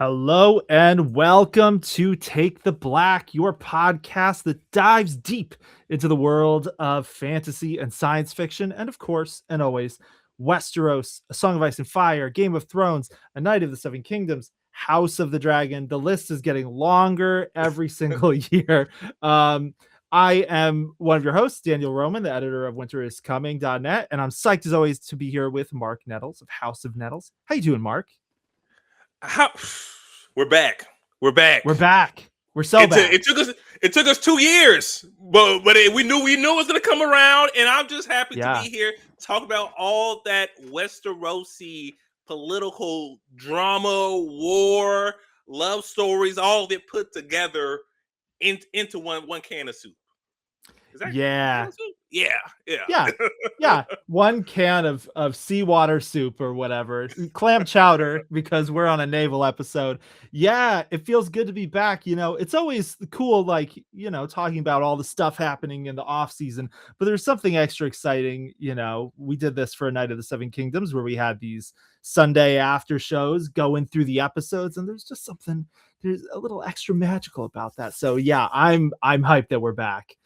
Hello and welcome to Take the Black, your podcast that dives deep into the world of fantasy and science fiction, and of course, and always, Westeros, A Song of Ice and Fire, Game of Thrones, A Knight of the Seven Kingdoms, House of the Dragon. The list is getting longer every single year. I am one of your hosts, Daniel Roman, the editor of winteriscoming.net, and I'm psyched as always to be here with Marq Nettles of House of Nettles. How you doing, Mark? How we're back. We're back. We're back. We're so back. It took us 2 years, but we knew it was gonna come around, and I'm just happy to be here. Talk about all that Westerosi political drama, war, love stories, all of it put together into one can of soup. Is that yeah. Yeah. One can of seawater soup or whatever, clam chowder, because we're on a naval episode. Yeah, it feels good to be back. It's always cool, talking about all the stuff happening in the off season, but there's something extra exciting. We did this for A Knight of the Seven Kingdoms where we had these Sunday after shows going through the episodes, and there's a little extra magical about that. So yeah, I'm hyped that we're back.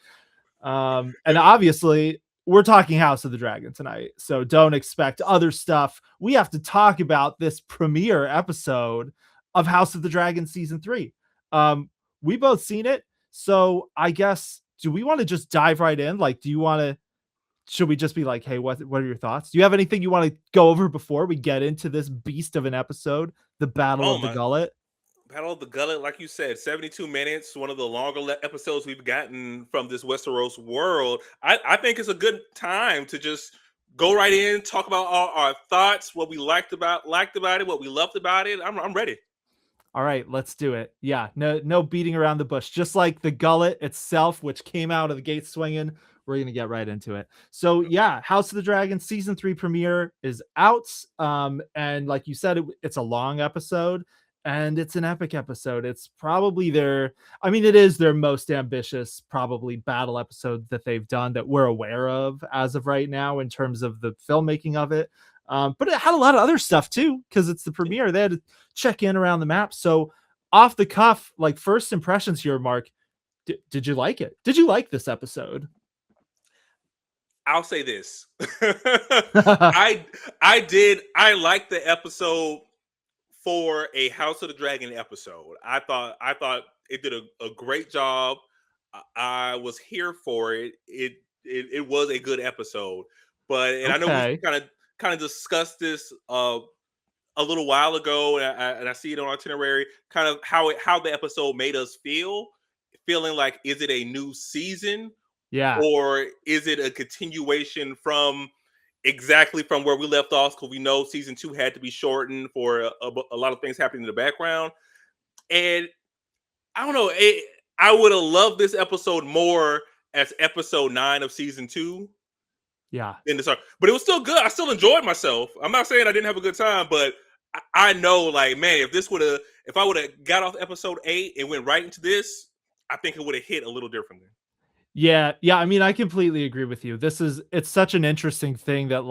And obviously we're talking House of the Dragon tonight, so don't expect other stuff. We have to talk about this premiere episode of House of the Dragon season 3. We both seen it, so I guess, do we want to just dive right in? Should we just be like, hey, what are your thoughts? Do you have anything you want to go over before we get into this beast of an episode, the Battle of the Gullet? Battle of the Gullet, like you said, 72 minutes, one of the longer episodes we've gotten from this Westeros world. I think it's a good time to just go right in, talk about our thoughts, what we liked about it, what we loved about it. I'm ready. All right, let's do it. Yeah, no beating around the bush. Just like the Gullet itself, which came out of the gate swinging, we're going to get right into it. So yeah, House of the Dragon season 3 premiere is out. And like you said, it's a long episode. And it's an epic episode. It's probably it is their most ambitious, probably, battle episode that they've done that we're aware of as of right now in terms of the filmmaking of it. But it had a lot of other stuff too, because it's the premiere. They had to check in around the map. So off the cuff, first impressions here, Mark, did you like it? Did you like this episode? I'll say this. I did. I liked the episode. For a House of the Dragon episode, I thought it did a great job. I was here for it. It was a good episode, I know we kind of discussed this a little while ago, and I see it on itinerary. Kind of how the episode made us feeling like, is it a new season? Yeah, or is it a continuation from where we left off, because we know season 2 had to be shortened for a lot of things happening in the background. And I don't know, I would have loved this episode more as episode 9 of season 2. Yeah. But it was still good. I still enjoyed myself. I'm not saying I didn't have a good time, but I know, man, if I would have got off episode 8 and went right into this, I think it would have hit a little differently. Yeah. I completely agree with you. It's such an interesting thing that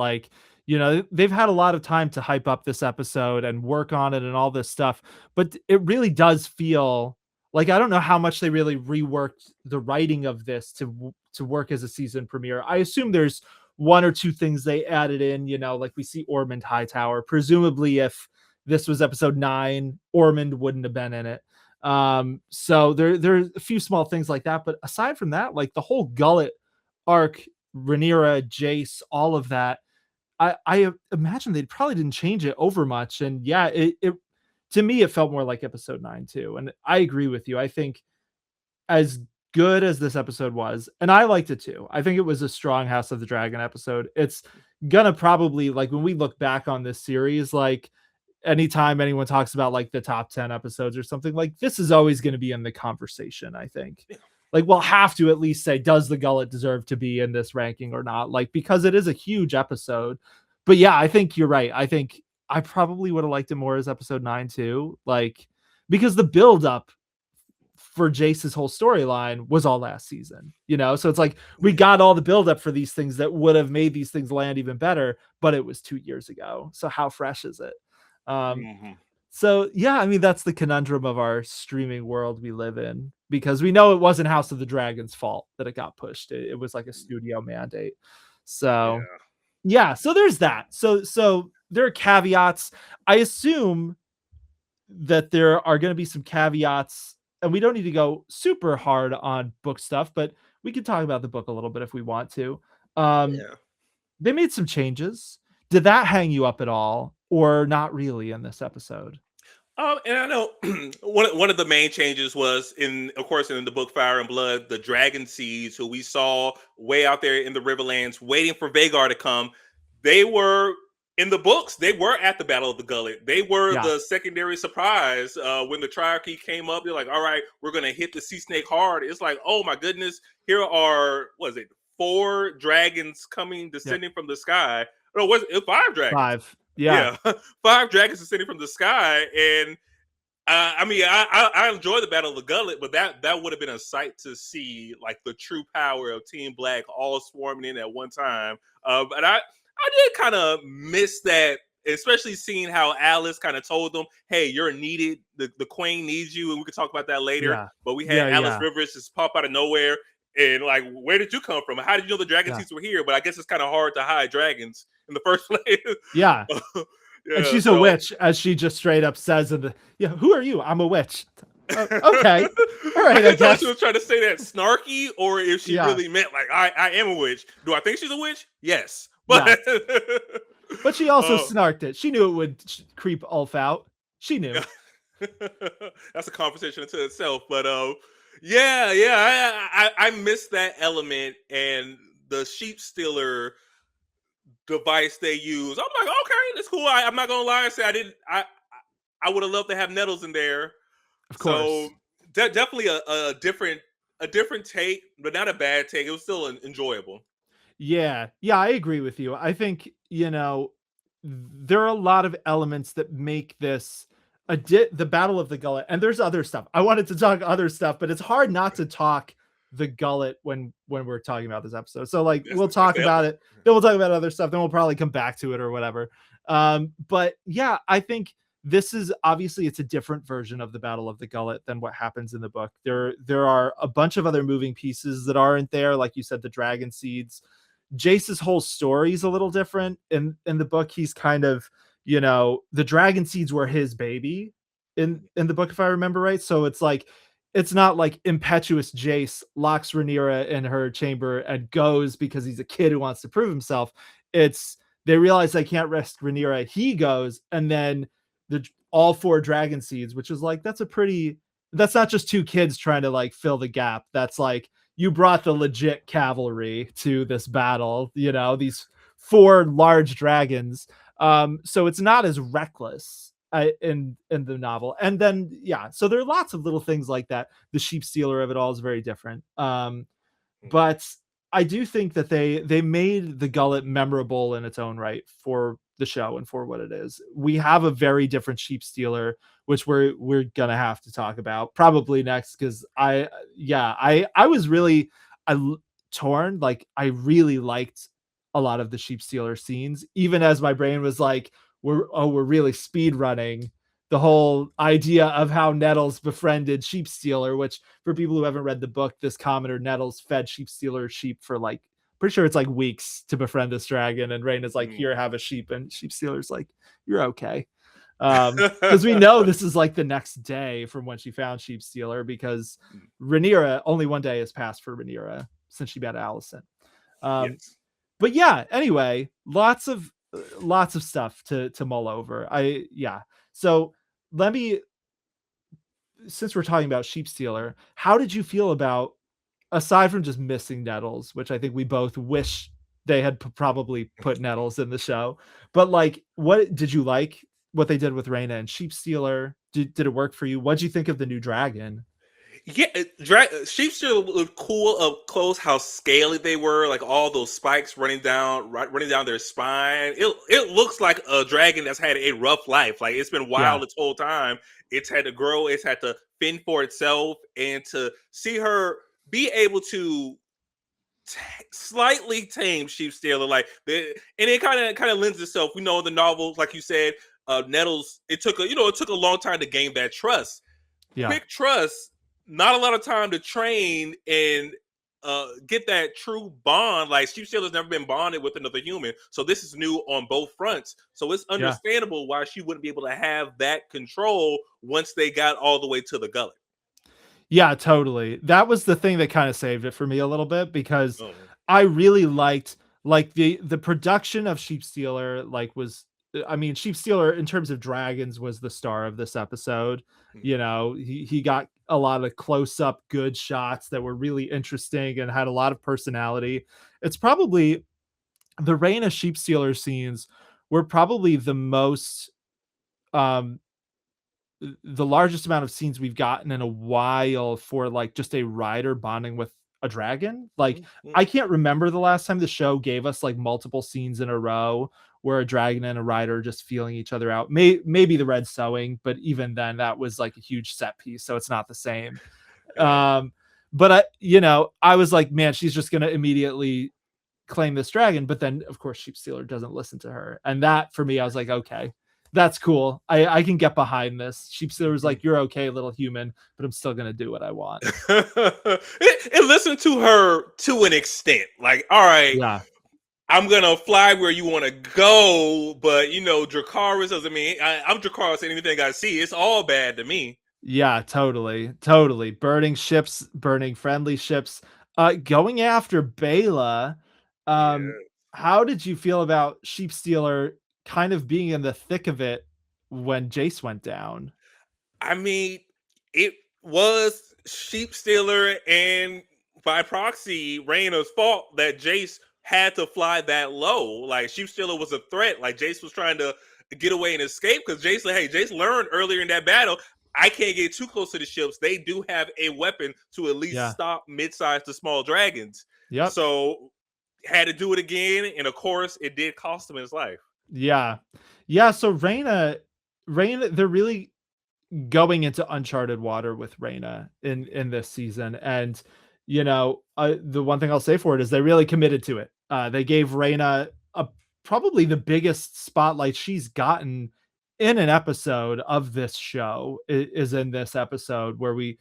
they've had a lot of time to hype up this episode and work on it and all this stuff, but it really does feel like, I don't know how much they really reworked the writing of this to work as a season premiere. I assume there's one or two things they added in, we see Aemond Hightower. Presumably if this was episode 9, Aemond wouldn't have been in it. So there's a few small things like that, but aside from that, the whole Gullet arc, Rhaenyra, Jace, all of that, I imagine they probably didn't change it over much. And yeah, it to me, it felt more like episode 9 too. And I agree with you. I think as good as this episode was, and I liked it too, I think it was a strong House of the Dragon episode. It's gonna probably, when we look back on this series, anytime anyone talks about the top 10 episodes or something, this is always going to be in the conversation. I think we'll have to at least say, does the Gullet deserve to be in this ranking or not? Because it is a huge episode. But yeah, I think you're right. I think I probably would have liked it more as episode 9 too, because the build up for Jace's whole storyline was all last season, so it's we got all the build up for these things that would have made these things land even better, but it was 2 years ago. So how fresh is it? So yeah, I mean that's the conundrum of our streaming world we live in, because we know it wasn't House of the Dragon's fault that it got pushed. It was like a studio mandate. So Yeah. yeah, so there's that. So there are caveats. I assume that there are going to be some caveats, and we don't need to go super hard on book stuff, but we can talk about the book a little bit if we want to. Um, Yeah. they made some changes. Did that hang you up at all, or not really in this episode? And I know one of the main changes was of course, in the book Fire and Blood, the dragon seeds who we saw way out there in the Riverlands, waiting for Vagar to come. They were in the books. They were at the Battle of the Gullet. They were Yeah, the secondary surprise when the Triarchy came up. They're like, "All right, we're gonna hit the sea snake hard." It's like, "Oh my goodness, here are what is it? 4 dragons coming yeah, descending from the sky." No, was it 5 dragons? 5. Yeah, Yeah, 5 dragons descending from the sky, and I mean, I enjoy the Battle of the Gullet, but that would have been a sight to see, like the true power of Team Black all swarming in at one time. And I did kind of miss that, especially seeing how Alice kind of told them, "Hey, you're needed. The Queen needs you," and we could talk about that later. yeah, But we had yeah, Alice yeah, Rivers just pop out of nowhere, and like, where did you come from? How did you know the dragon yeah, seeds were here? But I guess it's kind of hard to hide dragons in the first place. yeah. And Yeah, she's a so witch, as she just straight up says in the, yeah, who are you? I'm a witch. Okay. All I right, I couldn't tell if she guess. was trying to say that snarky or if she Yeah, really meant like I am a witch. Do I think she's a witch? Yes, but yes. But she also uh, snarked it. She knew it would creep Ulf out. She knew. that's a conversation into itself. But yeah, yeah, I missed that element and the sheep stealer device they use. I'm like, okay, that's cool. I'm not gonna lie and say I didn't. I would have loved to have Nettles in there. Of So course. definitely a different take, but not a bad take. It was still enjoyable. Yeah. Yeah, I agree with you. I think, there are a lot of elements that make this the Battle of the Gullet. And there's other stuff. I wanted to talk other stuff, but it's hard not to talk the Gullet when we're talking about this episode. So like we'll That's talk the about episode. it, then we'll talk about other stuff, then we'll probably come back to it or whatever. But yeah, I think this is obviously it's a different version of the Battle of the Gullet than what happens in the book. There are a bunch of other moving pieces that aren't there, like you said, the dragon seeds. Jace's whole story is a little different in the book. He's kind of, the dragon seeds were his baby in the book, if I remember right. So it's like it's not like impetuous Jace locks Rhaenyra in her chamber and goes because he's a kid who wants to prove himself. It's they realize they can't rest Rhaenyra. He goes, and then the all 4 dragon seeds, which is like that's not just 2 kids trying to like fill the gap. That's like you brought the legit cavalry to this battle, these 4 large dragons. So it's not as reckless in the novel. And then yeah, so there are lots of little things like that. The Sheepstealer of it all is very different. But I do think that they made the Gullet memorable in its own right for the show and for what it is. We have a very different Sheepstealer, which we're gonna have to talk about probably next, because I was really torn. Like I really liked a lot of the Sheepstealer scenes, even as my brain was like, we're really speed running the whole idea of how Nettles befriended Sheepstealer, which for people who haven't read the book, this commoner Nettles fed Sheepstealer sheep for like pretty sure it's like weeks to befriend this dragon. And Rain is like, Mm. here, have a sheep. And Sheepstealer's like, you're okay. Because we know this is like the next day from when she found Sheepstealer, because Rhaenyra, only one day has passed for Rhaenyra since she met Allison. Um, Yes. but yeah, anyway, lots of stuff to mull over. So let me, since we're talking about Sheepstealer, how did you feel about, aside from just missing Nettles, which I think we both wish they had probably put Nettles in the show, but like, what did you like what they did with Rhaena and Sheepstealer? Did it work for you? What'd you think of the new dragon? Yeah, sheep still look cool up close. How scaly they were, like all those spikes running down their spine. It looks like a dragon that's had a rough life. Like it's been Yeah, wild this whole time. It's had to grow. It's had to fend for itself, and to see her be able to slightly tame sheep stealer, and it kind of lends itself. We know the novels, like you said. Nettles, it took a long time to gain that trust. Yeah. Quick trust, not a lot of time to train and get that true bond. Like Sheepstealer's never been bonded with another human, so this is new on both fronts. So it's Yeah. understandable why she wouldn't be able to have that control once they got all the way to the gullet. Yeah, totally. That was the thing that kind of saved it for me a little bit because Oh, I really liked like the production of Sheepstealer like was I mean Sheepstealer in terms of dragons was the star of this episode. mhm. You know, he got a lot of close up good shots that were really interesting and had a lot of personality. It's probably the Rhaenyra Sheepstealer scenes were probably the most um the largest amount of scenes we've gotten in a while for like just a rider bonding with a dragon. Like Mhm. I can't remember the last time the show gave us like multiple scenes in a row where a dragon and a rider are just feeling each other out. Maybe the red sewing, but even then that was like a huge set piece, so it's not the same. Yeah. But I was like, man, she's just gonna immediately claim this dragon, but then of course Sheepstealer doesn't listen to her. And that for me, I was like, okay, that's cool. I can get behind this. Sheepstealer was like, you're okay, little human, but I'm still gonna do what I want. It listened to her to an extent. Like, all right, Yeah. I'm gonna fly where you want to go, but Dracarys doesn't mean I'm Dracarys. Anything I see, it's all bad to me. Yeah, totally. Totally. Burning ships, burning friendly ships, going after Bela. Um, Yeah. how did you feel about Sheepstealer kind of being in the thick of it when Jace went down? I mean, it was Sheepstealer and by proxy Rhaenyra's fault that Jace had to fly that low. Like Sheepstealer was a threat. Like Jace was trying to get away and escape because Jace, like, hey, Jace learned earlier in that battle. I can't get too close to the ships. They do have a weapon to at least Yeah. stop mid-sized to small dragons. Yep. So had to do it again, and of course, it did cost him his life. Yeah. Yeah, so Reyna, they're really going into uncharted water with Reyna in this season. And the one thing I'll say for it is they really committed to it. They gave Reyna a probably the biggest spotlight she's gotten in an episode of this show is in this episode where we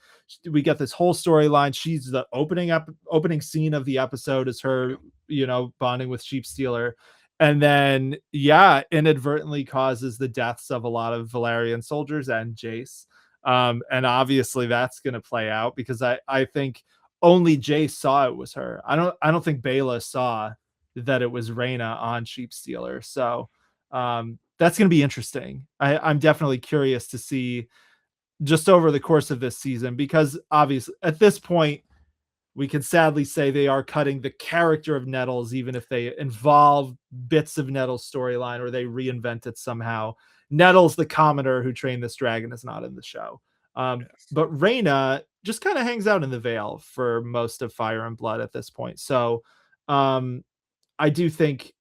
get this whole storyline. She's the opening scene of the episode is her, bonding with Sheepstealer. And then, yeah, inadvertently causes the deaths of a lot of Valerian soldiers and Jace. And obviously that's going to play out because I think only Jace saw it was her. I don't think Bela saw that it was Reyna on Sheepstealer. So that's going to be interesting. I'm definitely curious to see just over the course of this season because obviously at this point we can sadly say they are cutting the character of Nettles, even if they involve bits of Nettles' storyline or they reinvent it somehow. Nettles, the commoner who trained this dragon, is not in the show. Yes. But Reyna just kind of hangs out in the Vale for most of Fire and Blood at this point. So I do think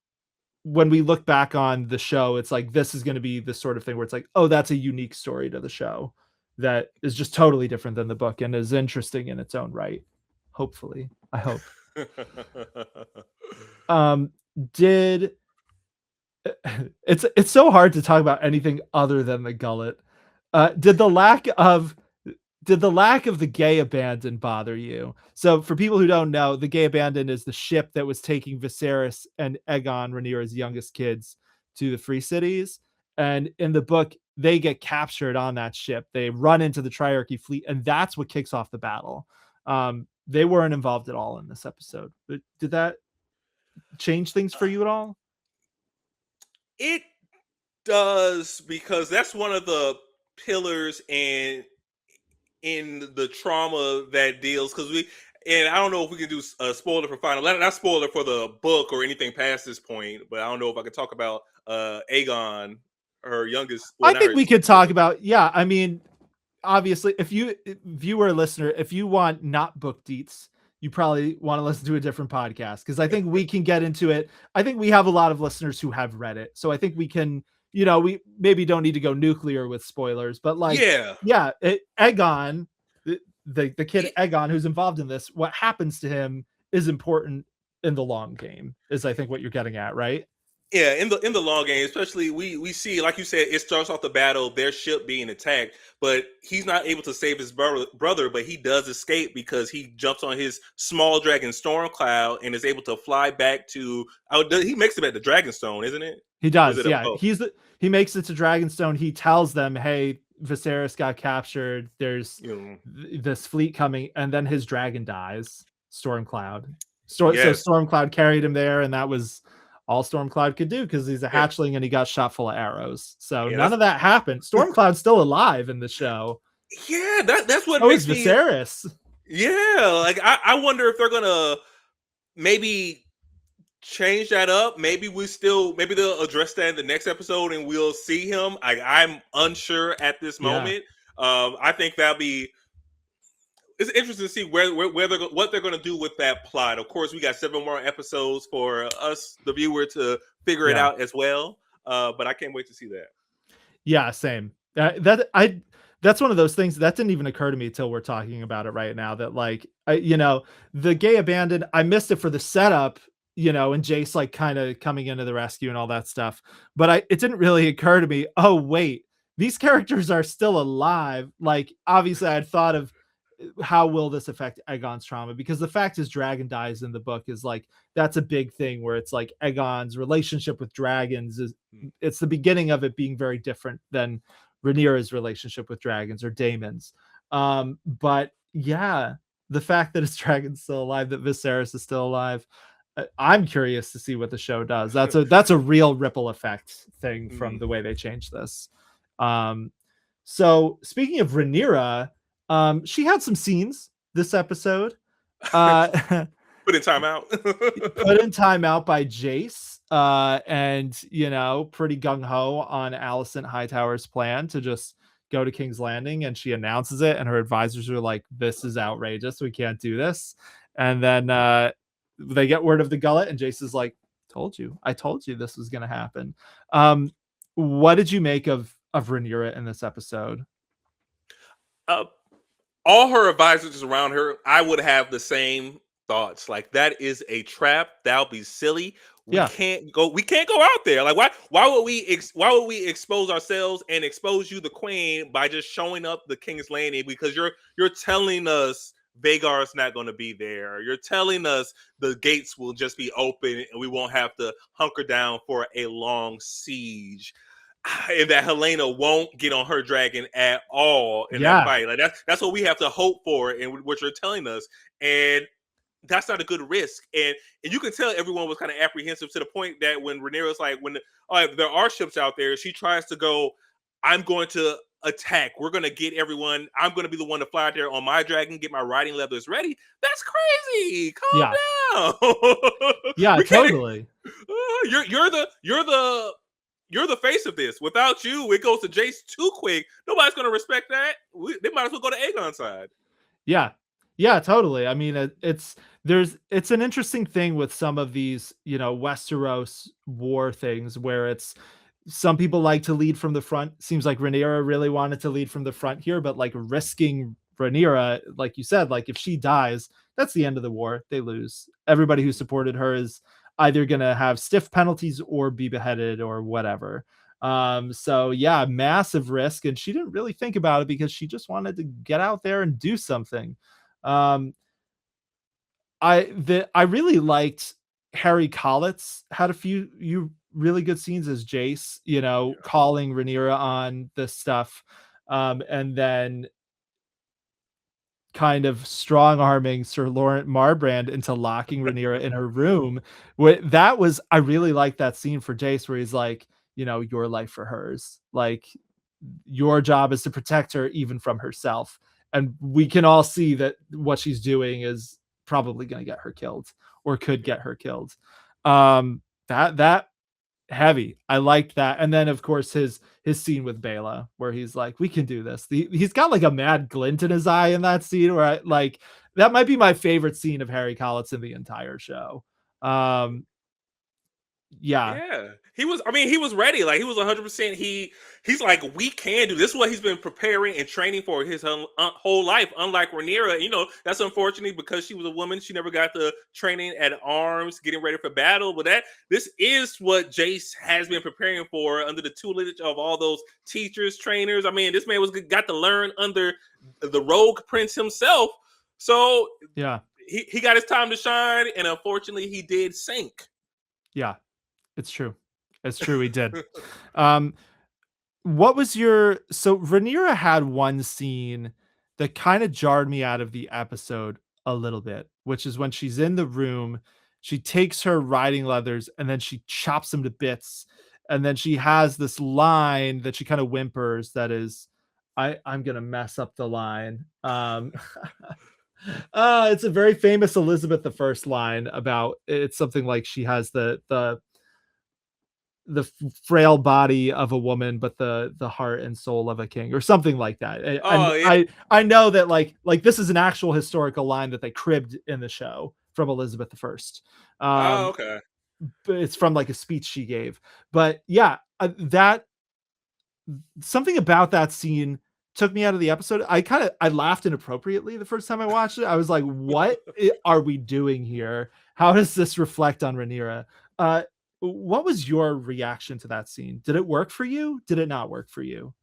when we look back on the show, it's like this is going to be the sort of thing where it's like, oh, that's a unique story to the show that is just totally different than the book and is interesting in its own right. Hopefully, I hope. Um, did it's so hard to talk about anything other than the gullet. Did the lack of the gay abandon bother you? So for people who don't know, the gay abandon is the ship that was taking Viserys and Aegon, Rhaenyra's youngest kids, to the Free Cities. And in the book, they get captured on that ship. They run into the Triarchy fleet, and that's what kicks off the battle. They weren't involved at all in this episode. But did that change things for you at all? It does because that's one of the pillars in the trauma that deals because we and I don't know if we can do a spoiler for final not spoiler for the book or anything past this point, but I don't know if I could talk about Aegon, her youngest, well, I not think her we could well, talk about, yeah, I mean, obviously, if you viewer listener, if you want not book deets, you probably want to listen to a different podcast because I think we can get into it. I think we have a lot of listeners who have read it, so I think we can. We maybe don't need to go nuclear with spoilers, but like, yeah. yeah, Aegon, the kid It, Aegon who's involved in this, what happens to him is important in the long game. Is I think what you're getting at, right? Yeah, in the long game, especially we see, like you said, it starts off the battle, their ship being attacked, but he's not able to save his brother, but he does escape because he jumps on his small dragon Stormcloud and is able to fly back to. Oh, he makes it back to Dragonstone, isn't it? He Or is does, it a yeah. boat? He makes it to Dragonstone. He tells them, "Hey, Viserys got captured. There's You know, this fleet coming," and then his dragon dies. Stormcloud. So yes, Stormcloud carried him there, and that was all Stormcloud could do because he's a yeah, hatchling and he got shot full of arrows. So yeah. none That's of that happened. Stormcloud's still alive in the show. yeah. That's what So is makes me. Viserys. Yeah, like I wonder if they're gonna maybe change that up. Maybe they'll address that in the next episode and we'll see him. I'm unsure at this Yeah, moment. I think that'll be it's interesting to see where they're what they're going to do with that plot. Of course, we got 7 more episodes for us, the viewer, to figure it yeah. out as well. But I can't wait to see that. Yeah, same. That's one of those things that didn't even occur to me till we're talking about it right now. That like the gay abandoned. I missed it for the setup, and Jace like kind of coming into the rescue and all that stuff. But it didn't really occur to me. Oh wait, these characters are still alive. Like obviously, I had thought of how will this affect Aegon's trauma, because the fact is Dragon dies in the book is like that's a big thing where it's like Aegon's relationship with dragons is it's the beginning of it being very different than Rhaenyra's relationship with dragons or Daemon's. But yeah, the fact that his dragon's still alive, that Viserys is still alive, I'm curious to see what the show does. That's a real ripple effect thing from Mm. the way they changed this. Um, so speaking of Rhaenyra, she had some scenes this episode. Put in timeout. Put in timeout by Jace, and pretty gung ho on Alicent Hightower's plan to just go to King's Landing, and she announces it, and her advisors are like, "This is outrageous. We can't do this." And then they get word of the Gullet, and Jace is like, "Told you. I told you this was going to happen." What did you make of Rhaenyra in this episode? uh, all her advisors around her, I would have the same thoughts. Like that is a trap. That'll be silly. We Yeah, can't go. We can't go out there. Like why? Why would we expose ourselves and expose you, the queen, by just showing up the King's Landing? Because you're telling us Vagar's not going to be there. You're telling us the gates will just be open and we won't have to hunker down for a long siege, and that Helena won't get on her dragon at all in that yeah, fight. Like that's what we have to hope for, and what you're telling us, and that's not a good risk. And you can tell everyone was kind of apprehensive to the point that when Rhaenyra's like, there are ships out there, she tries to go, I'm going to attack. We're going to get everyone. I'm going to be the one to fly out there on my dragon, get my riding leathers ready. That's crazy. yeah, Calm down. yeah, We can't. totally. You're the face of this. Without you, it goes to Jace too quick. Nobody's going to respect that. They might as well go to Aegon's side. Yeah. Yeah, totally. I mean, it's an interesting thing with some of these, Westeros war things where it's some people like to lead from the front. Seems like Rhaenyra really wanted to lead from the front here, but like risking Rhaenyra, like you said, like if she dies, that's the end of the war. They lose. Everybody who supported her is either going to have stiff penalties or be beheaded or whatever. So yeah, massive risk, and she didn't really think about it because she just wanted to get out there and do something. um I really liked Harry Collett's had a few really good scenes as Jace, calling Rhaenyra on this stuff, and then kind of strong arming Sir Laurent Marbrand into locking Rhaenyra in her room. That was I really liked that scene for Jace where he's like, your life for hers. Like your job is to protect her even from herself. And we can all see that what she's doing is probably going to get her killed or could get her killed. That heavy. I liked that. And then of course his scene with Bela where he's like, we can do this. He's got like a mad glint in his eye in that scene where I like that might be my favorite scene of Harry Collett's in the entire show. Yeah. Yeah, he was. I mean, he was ready. Like he was 100%. He's like, we can do this. Is what he's been preparing and training for his whole life. Unlike Rhaenyra, that's unfortunately because she was a woman. She never got the training at arms, getting ready for battle. But this is what Jace has been preparing for under the tutelage of all those teachers, trainers. I mean, this man got to learn under the Rogue Prince himself. So Yeah. he got his time to shine, and unfortunately, he did sink. Yeah. It's true. It's true. He did. Um, what was your so Rhaenyra had one scene that kind of jarred me out of the episode a little bit, which is when she's in the room, she takes her riding leathers and then she chops them to bits. And then she has this line that she kind of whimpers that is, I'm gonna mess up the line. It's a very famous Elizabeth the First line about it's something like she has the frail body of a woman but the heart and soul of a king or something like that. And Oh yeah. I know that like this is an actual historical line that they cribbed in the show from Elizabeth the First. Oh okay. But it's from like a speech she gave. But yeah, that something about that scene took me out of the episode. I laughed inappropriately the first time I watched it. I was like, "What are we doing here? How does this reflect on Rhaenyra?" Uh, what was your reaction to that scene? Did it work for you? Did it not work for you?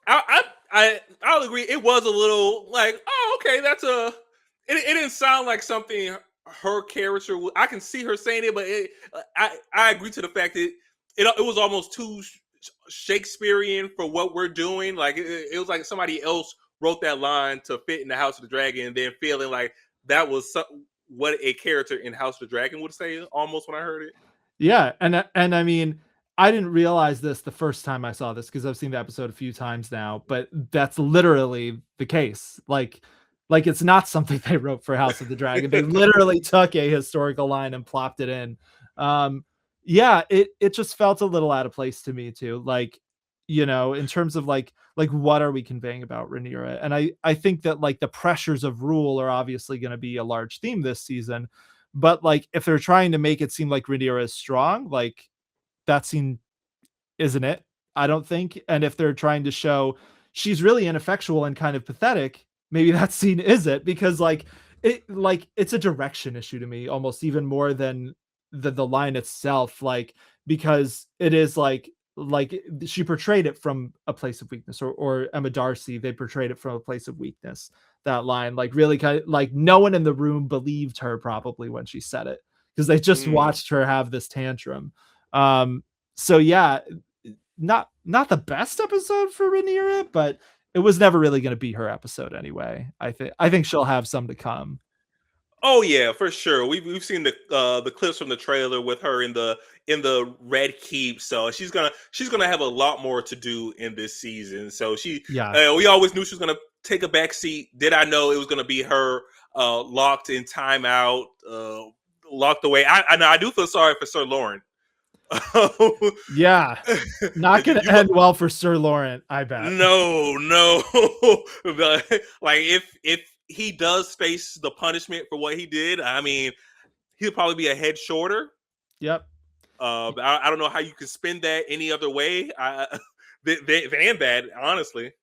I'll agree. It was a little like, oh, okay, that's a. It didn't sound like something her character. I can see her saying it, but I agree to the fact that it was almost too Shakespearean for what we're doing. Like it was like somebody else wrote that line to fit in the House of the Dragon, and then feeling like that was what a character in House of the Dragon would say. Almost when I heard it. Yeah, and I mean, I didn't realize this the first time I saw this because I've seen the episode a few times now, but that's literally the case. Like it's not something they wrote for House of the Dragon. They literally took a historical line and plopped it in. Yeah, it just felt a little out of place to me too. Like, in terms of like what are we conveying about Rhaenyra? And I think that like the pressures of rule are obviously going to be a large theme this season. But like if they're trying to make it seem like Rhaenyra is strong, like that scene isn't it, I don't think. And if they're trying to show she's really ineffectual and kind of pathetic, maybe that scene is it because it's a direction issue to me almost even more than the line itself, like because it is like she portrayed it from a place of weakness, or Emma Darcy, they portrayed it from a place of weakness. That line, like really kind of like no one in the room believed her probably when she said it because they just watched her have this tantrum. So yeah, not the best episode for Rhaenyra, but it was never really going to be her episode anyway. I think she'll have some to come. Oh yeah, for sure. We've seen the clips from the trailer with her in the Red Keep, so she's gonna have a lot more to do in this season. So Yeah. we always knew she was gonna take a back seat. Did I know it was gonna be her locked in timeout, locked away? I know I do feel sorry for Sir Lauren. Yeah. Not going to end well for Sir Lawrence, I bet. No. Like if he does face the punishment for what he did, I mean, he'll probably be a head shorter. Yep. I don't know how you can spin that any other way than that, honestly.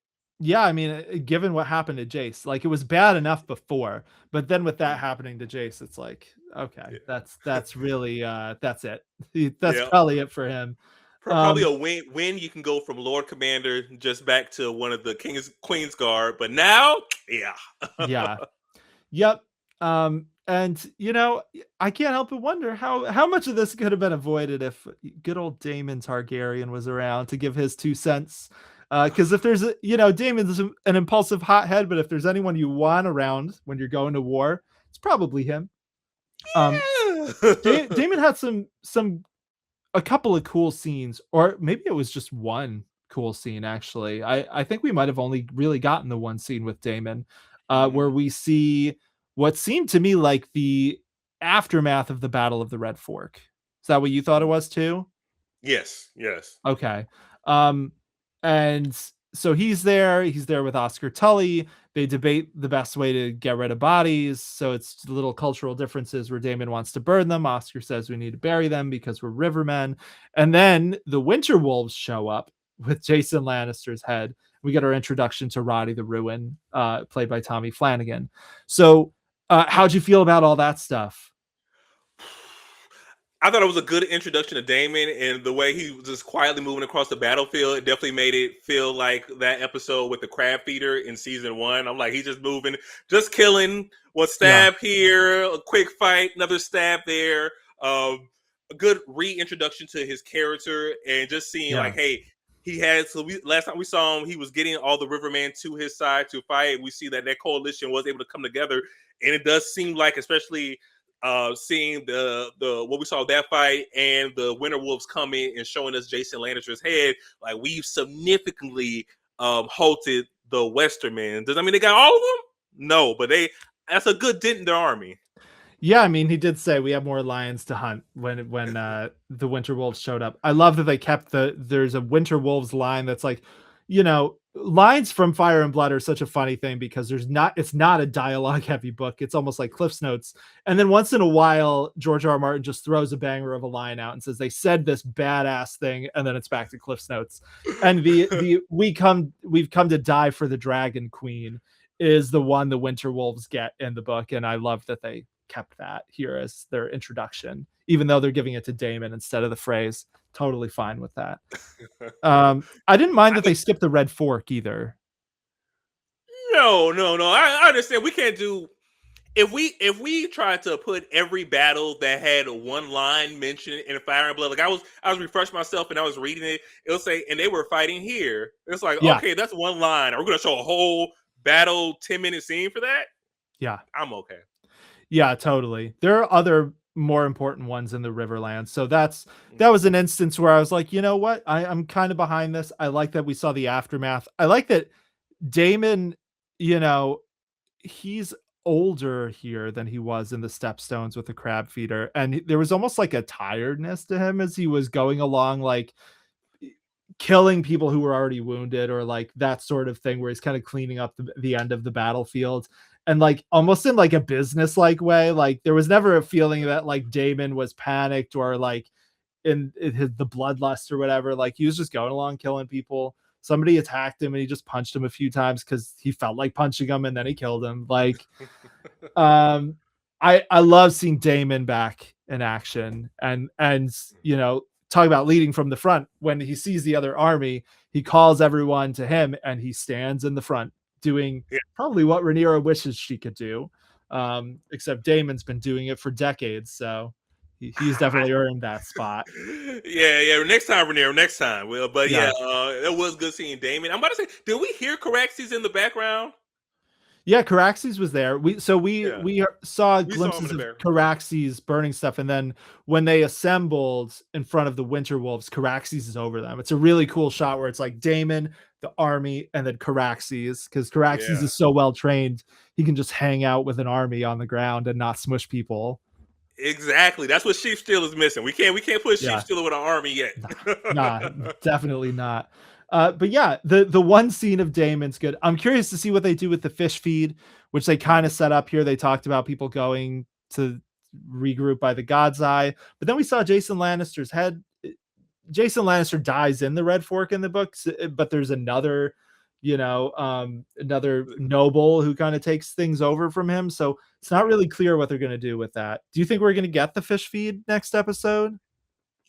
Yeah, I mean, given what happened to Jace, like it was bad enough before, but then with that happening to Jace, it's like, okay, Yeah. that's really that's it. That's Yeah. probably it for him. Probably Um, a win. You can go from Lord Commander just back to one of the Queen's Guard, but now, yeah. yeah. Yep. And I can't help but wonder how much of this could have been avoided if good old Daemon Targaryen was around to give his 2 cents. Because if there's Daemon's an impulsive hothead, but if there's anyone you want around when you're going to war, it's probably him. Um, Yeah. Daemon had a couple of cool scenes, or maybe it was just one cool scene actually. I think we might have only really gotten the one scene with Daemon, where we see what seemed to me like the aftermath of the Battle of the Red Fork. Is that what you thought it was too? Yes. Okay. And so he's there. He's there with Oscar Tully. They debate the best way to get rid of bodies. So it's little cultural differences where Daemon wants to burn them. Oscar says we need to bury them because we're rivermen. And then the Winter Wolves show up with Jason Lannister's head. We get our introduction to Roddy the Ruin, played by Tommy Flanagan. So, how'd you feel about all that stuff? I thought it was a good introduction to Daemon, and the way he was just quietly moving across the battlefield, it definitely made it feel like that episode with the crab feeder in season 1. I'm like, he's just moving, just killing. One Yeah, stab here, a quick fight, another stab there. A good reintroduction to his character, and just seeing yeah. like, hey, he had. So last time we saw him, he was getting all the Rivermen to his side to fight. We see that coalition was able to come together, and it does seem like, especially seeing the what we saw that fight and the Winter Wolves coming and showing us Jason Lannister's head, like we've significantly halted the Westermen. Does that mean they got all of them? No, but that's a good dent in their army. Yeah, I mean, he did say we have more lions to hunt when the Winter Wolves showed up. I love that they kept there's a Winter Wolves line that's like, lines from Fire and Blood are such a funny thing because it's not a dialogue heavy book. It's almost like Cliff's Notes. And then once in a while, George R. R. Martin just throws a banger of a line out and says they said this badass thing, and then it's back to Cliff's Notes. And we've come to die for the Dragon Queen is the one the Winter Wolves get in the book, and I love that they kept that here as their introduction, even though they're giving it to Daemon instead of the phrase. Totally fine with that. I didn't mind that they skipped the Red Fork either. No. I understand. We can't do if we tried to put every battle that had one line mentioned in Fire and Blood. Like I was refreshing myself and I was reading it. It'll say, and they were fighting here. It's like, Yeah, okay, that's one line. Are we gonna show a whole battle 10-minute scene for that? yeah, I'm okay. yeah, totally. There are other more important ones in the Riverlands. So that was an instance where I was like, you know what? I'm kind of behind this. I like that we saw the aftermath. I like that Daemon, you know, he's older here than he was in the Stepstones with the crab feeder. And there was almost like a tiredness to him as he was going along, like killing people who were already wounded, or like that sort of thing where he's kind of cleaning up the end of the battlefield, and like almost in like a business like way. Like there was never a feeling that like Daemon was panicked or like in the bloodlust or whatever. Like he was just going along killing people. Somebody attacked him and he just punched him a few times because he felt like punching him, and then he killed him. Like um I love seeing Daemon back in action, and talk about leading from the front. When he sees the other army, he calls everyone to him and he stands in the front doing Yeah. probably what Rhaenyra wishes she could do. Except Daemon's been doing it for decades, so he's definitely earned that spot. Yeah. Next time, Rhaenyra. Next time. Well, but Yeah. yeah, it was good seeing Daemon. I'm about to say, did we hear Caraxes in the background? Yeah, Caraxes was there. We Yeah, saw we saw him in glimpses the of back. Caraxes burning stuff, and then when they assembled in front of the Winter Wolves, Caraxes is over them. It's a really cool shot where it's like Daemon, the army, and then Caraxes, because Caraxes Yeah. is so well trained, he can just hang out with an army on the ground and not smush people. Exactly. That's what Sheepstealer is missing. We can't put Yeah. Sheepstealer with an army yet. Nah, definitely not. But yeah, the one scene of Damon's good. I'm curious to see what they do with the fish feed, which they kind of set up here. They talked about people going to regroup by the God's Eye, but then we saw Jason Lannister's head. Jason Lannister dies in the Red Fork in the books, but there's another, another noble who kind of takes things over from him. So it's not really clear what they're going to do with that. Do you think we're going to get the fish feed next episode?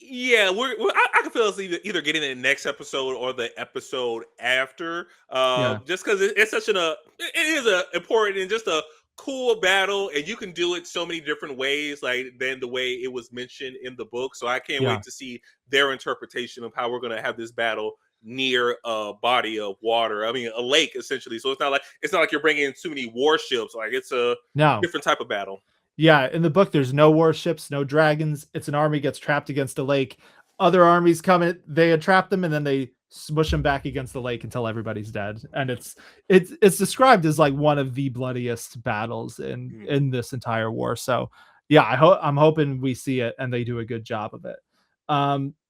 Yeah, I can feel us either getting it next episode or the episode after. Yeah, Just because it's such it is a important and just a cool battle, and you can do it so many different ways, like than the way it was mentioned in the book. So I can't yeah. wait to see their interpretation of how we're going to have this battle near a body of water. I mean, a lake essentially. So it's not like you're bringing in too many warships. Like it's a No. different type of battle. Yeah, in the book, there's no warships, no dragons. It's an army gets trapped against a lake. Other armies come in, they trap them, and then they smush them back against the lake until everybody's dead. And it's described as like one of the bloodiest battles in this entire war. So yeah, I'm hoping we see it and they do a good job of it.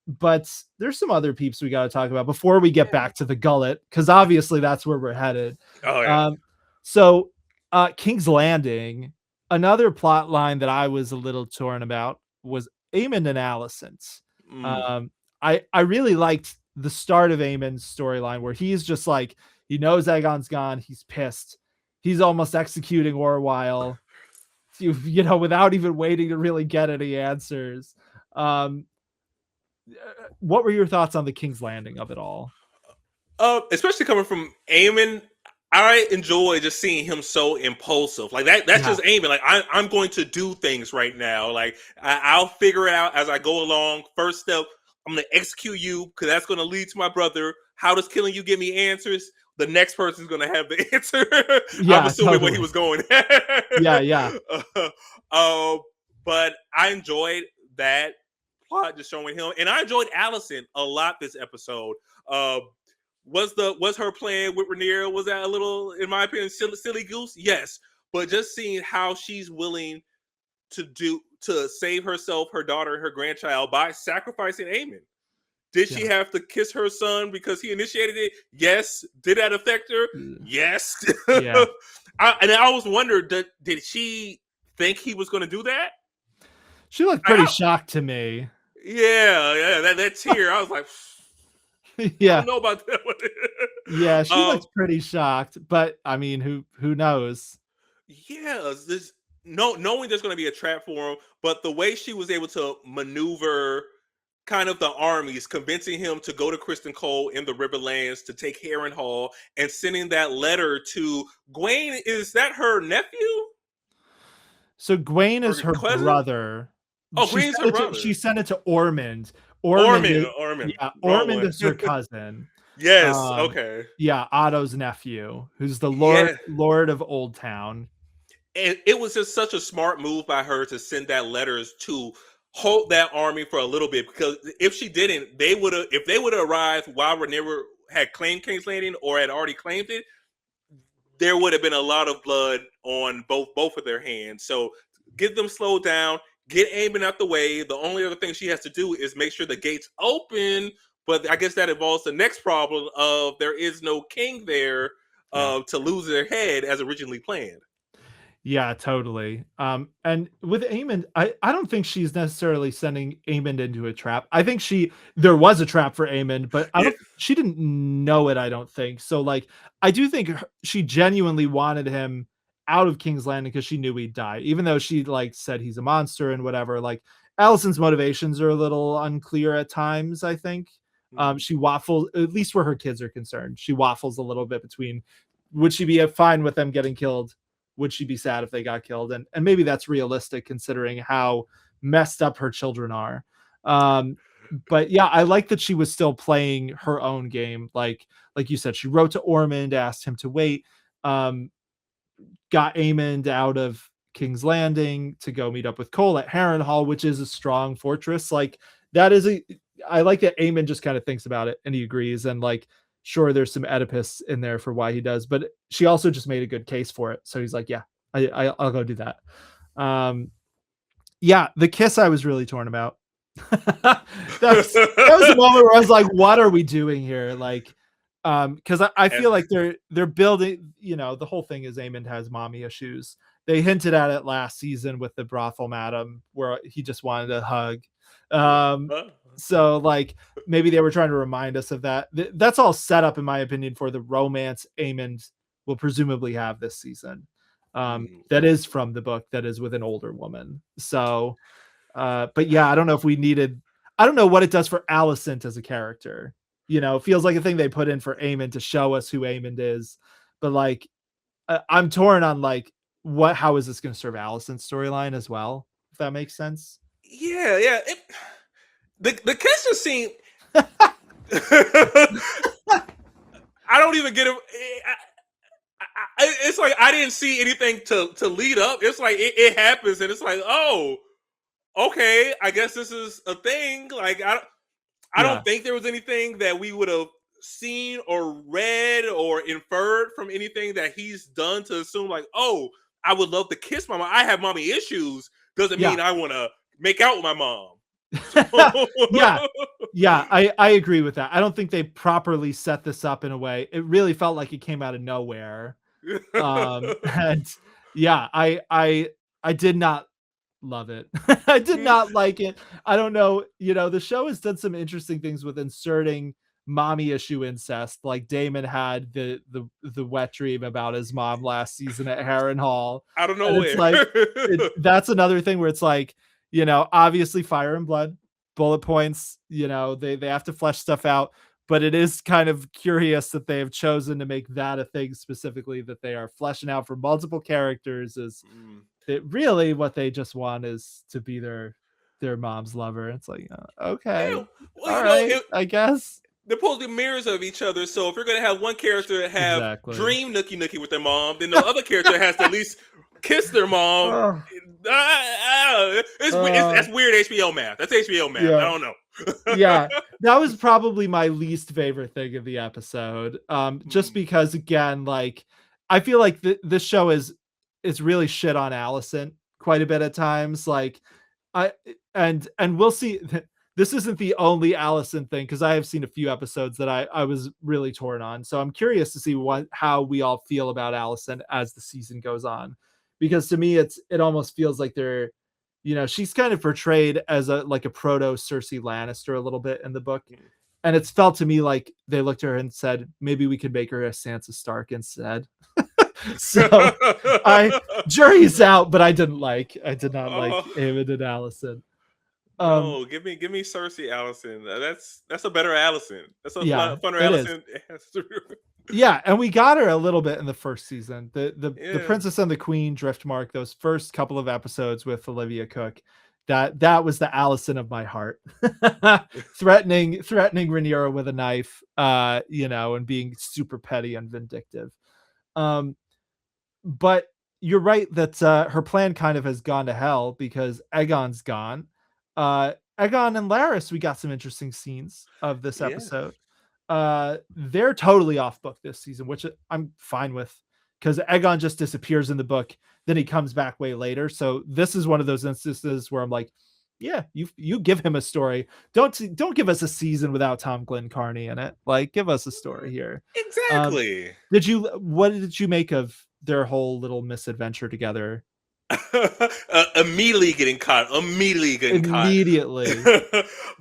but there's some other peeps we got to talk about before we get back to the Gullet, because obviously that's where we're headed. Oh yeah. So King's Landing, another plot line that I was a little torn about was Aemond and Alicent's. Mm. Um, I really liked the start of Aemond's storyline where he's just like, he knows Aegon's gone, he's pissed, he's almost executing Orwyle, you know, without even waiting to really get any answers. Um, what were your thoughts on the King's Landing of it all? Especially coming from Aemon, I enjoy just seeing him so impulsive. Like that's Yeah, just Aemon. Like I'm going to do things right now. Like I'll figure it out as I go along. First step, I'm going to execute you because that's going to lead to my brother. How does killing you give me answers? The next person's going to have the answer. I'm yeah, assuming where he totally. was going. Yeah, yeah, uh, uh, but I enjoyed that plot just showing him, and I enjoyed Allison a lot this episode. Uh, was her plan with Rhaenyra, was that a little, in my opinion, silly goose? Yes, but just seeing how she's willing to save herself, her daughter, and her grandchild by sacrificing Aemon. Did she yeah. have to kiss her son because he initiated it? Yes. Did that affect her? Mm. Yes. Yeah. And I always wondered, did she think he was going to do that? She looked pretty shocked to me. Yeah, that tear. I was like, I Yeah. don't know about that one. Yeah, she um, looks pretty shocked, but I mean, who knows? yeah, this no knowing there's going to be a trap for him, but the way she was able to maneuver kind of the armies, convincing him to go to Kristen Cole in the Riverlands to take Harrenhal and sending that letter to Gwaine. Is that her nephew So Gwaine or is her cousin? brother. Oh, Gwaine's her She brother. sent it to Ormond. Ormond. Yeah, Wrong Ormond one. is her cousin. Yes. Um, Okay. yeah, Otto's nephew, who's the Yeah. Lord of Old Town. And it was just such a smart move by her to send that letters to hold that army for a little bit, because if she didn't, if they would have arrived while Rhaenyra had claimed King's Landing or had already claimed it, there would have been a lot of blood on both of their hands. So get them slowed down, get Aemon out the way. The only other thing she has to do is make sure the gates open. But I guess that involves the next problem of there is no king there Yeah. to lose their head as originally planned. Yeah, totally. And with Aemond, I don't think she's necessarily sending Aemond into a trap. I think there was a trap for Aemond, but Yeah. she didn't know it, I don't think. So like I do think she genuinely wanted him out of King's Landing because she knew he'd die, even though she like said he's a monster and whatever. Like Allison's motivations are a little unclear at times, I think. Mhm. She waffles, at least where her kids are concerned. She waffles a little bit between would she be fine with them getting killed, would she be sad if they got killed? And maybe that's realistic considering how messed up her children are. But yeah, I like that she was still playing her own game. Like you said, she wrote to Ormond, asked him to wait, um, got Aemond out of King's Landing to go meet up with Cole at Harrenhal, which is a strong fortress. Like that is I like that Aemond just kind of thinks about it and he agrees. And like, sure, there's some Oedipus in there for why he does, but she also just made a good case for it. So he's like, yeah, I'll go do that. Um, yeah, the kiss I was really torn about. That was the moment where I was like, what are we doing here? Like, because I feel like they're building, you know, the whole thing is Aemond has mommy issues. They hinted at it last season with the brothel madam where he just wanted a hug. So like maybe they were trying to remind us of that. That's all set up, in my opinion, for the romance Aemond will presumably have this season. That is from the book, that is with an older woman. So but yeah, I don't know if we needed, I don't know what it does for Alicent as a character. You know, it feels like a thing they put in for Aemond to show us who Aemond is. But like I'm torn on like how is this going to serve Alicent's storyline as well, if that makes sense. Yeah. The kiss just seemed. I don't even get it. It's like I didn't see anything to lead up. It's like it happens, and it's like, oh, okay, I guess this is a thing. Like I Yeah. don't think there was anything that we would have seen or read or inferred from anything that he's done to assume like, oh, I would love to kiss my mom. I have mommy issues. Doesn't Yeah. mean I want to make out with my mom. Yeah. Yeah, I agree with that. I don't think they properly set this up in a way. It really felt like it came out of nowhere. And yeah, I did not love it. I did not like it. I don't know, the show has done some interesting things with inserting mommy issue incest. Like Daemon had the wet dream about his mom last season at Harrenhal. Out of And it's nowhere. like that's another thing where it's like, obviously fire and blood, bullet points, they have to flesh stuff out, but it is kind of curious that they have chosen to make that a thing specifically, that they are fleshing out for multiple characters. Is Mm. that really what they just want is to be their mom's lover? It's like, okay, Yeah, well, all right, I guess. they're supposed to be mirrors of each other. So if you're gonna have one character have Exactly. dream nookie with their mom, then the other character has to at least kiss their mom. Ugh. That's weird HBO math. That's HBO math. I Yeah. don't know. Yeah, that was probably my least favorite thing of the episode. Just because, again, like, I feel like this show is really shit on Allison quite a bit at times. Like, I and we'll see. This isn't the only Allison thing, because I have seen a few episodes that I was really torn on. So I'm curious to see how we all feel about Allison as the season goes on, because to me it almost feels like they're, she's kind of portrayed as a proto Cersei Lannister a little bit in the book. And it's felt to me like they looked at her and said, maybe we could make her a Sansa Stark instead. So jury's out, but I did not like Aemond and Allison. No, give me Cersei Allison. That's a better Allison. That's a funner it is. Allison. Yeah, and we got her a little bit in the first season. The Yeah. Princess and the Queen, Driftmark, those first couple of episodes with Olivia Cook, that was the Allison of my heart. threatening Rhaenyra with a knife, and being super petty and vindictive. But you're right that her plan kind of has gone to hell because Aegon's gone. Aegon and Larys, we got some interesting scenes of this episode. They're totally off book this season, which I'm fine with, because Aegon just disappears in the book, then he comes back way later. So this is one of those instances where I'm like, yeah, you give him a story. Don't give us a season without Tom Glencarney in it. Like, give us a story here. Exactly. What did you make of their whole little misadventure together? Immediately getting caught.